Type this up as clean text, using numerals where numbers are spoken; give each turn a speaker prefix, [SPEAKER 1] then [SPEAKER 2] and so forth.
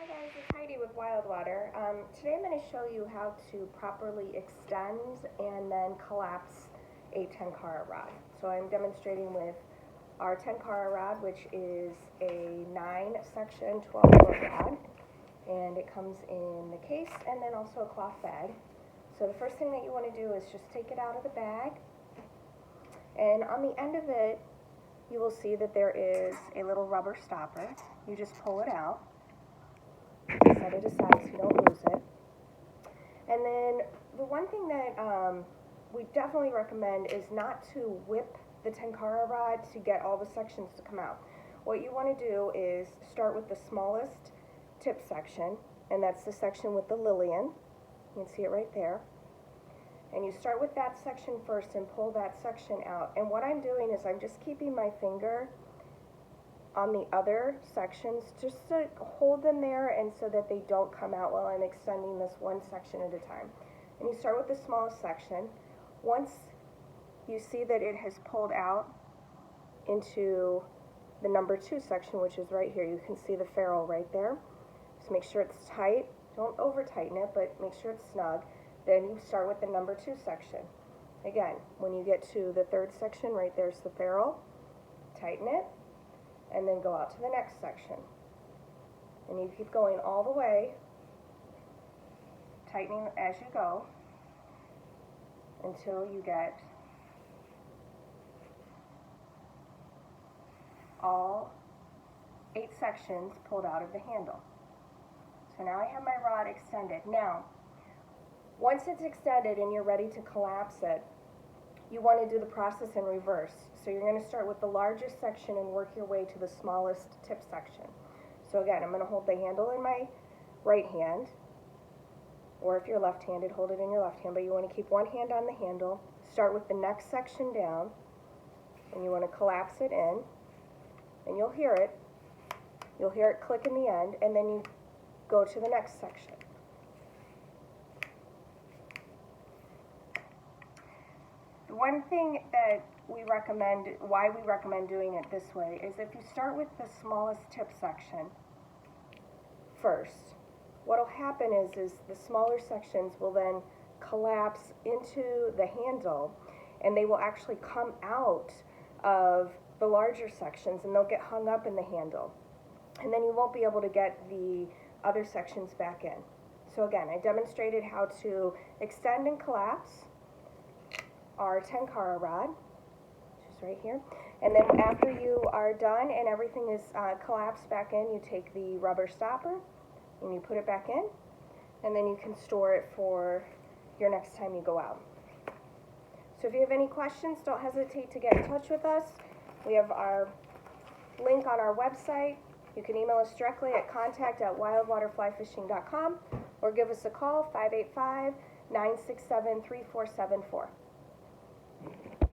[SPEAKER 1] Hi guys, it's Heidi with Wild Water. Today I'm going to show you how to properly extend and then collapse a Tenkara rod. So I'm demonstrating with our Tenkara rod, which is a 9-section 12-foot rod, and it comes in the case and then also a cloth bag. So the first thing that you want to do is just take it out of the bag, and on the end of it you will see that there is a little rubber stopper. You just pull it out, set it aside so you don't lose it. And then the one thing that we definitely recommend is not to whip the Tenkara rod to get all the sections to come out. What you want to do is start with the smallest tip section, and that's the section with the lilian. You can see it right there. And you start with that section first and pull that section out. And what I'm doing is I'm just keeping my finger on the other sections just to hold them there and so that they don't come out while I'm extending this one section at a time. And you start with the smallest section. Once you see that it has pulled out into the number 2 section, which is right here, you can see the ferrule right there. Just make sure it's tight. Don't over tighten it, but make sure it's snug. Then you start with the number 2 section. Again, when you get to the 3rd section, right there's the ferrule. Tighten it, and then go out to the next section. And you keep going all the way, tightening as you go, until you get all 8 sections pulled out of the handle. So now I have my rod extended. Now, once it's extended and you're ready to collapse it, you want to do the process in reverse. So you're going to start with the largest section and work your way to the smallest tip section. So again, I'm going to hold the handle in my right hand, or if you're left-handed, hold it in your left hand, but you want to keep one hand on the handle, start with the next section down, and you want to collapse it in, and you'll hear it click in the end, and then you go to the next section. One thing that why we recommend doing it this way is if you start with the smallest tip section first, what'll happen is the smaller sections will then collapse into the handle, and they will actually come out of the larger sections and they'll get hung up in the handle. And then you won't be able to get the other sections back in. So again, I demonstrated how to extend and collapse our Tenkara rod, which is right here. And then after you are done and everything is collapsed back in, you take the rubber stopper and you put it back in, and then you can store it for your next time you go out. So if you have any questions, don't hesitate to get in touch with us. We have our link on our website. You can email us directly at contact@wildwaterflyfishing.com or give us a call, 585-967-3474.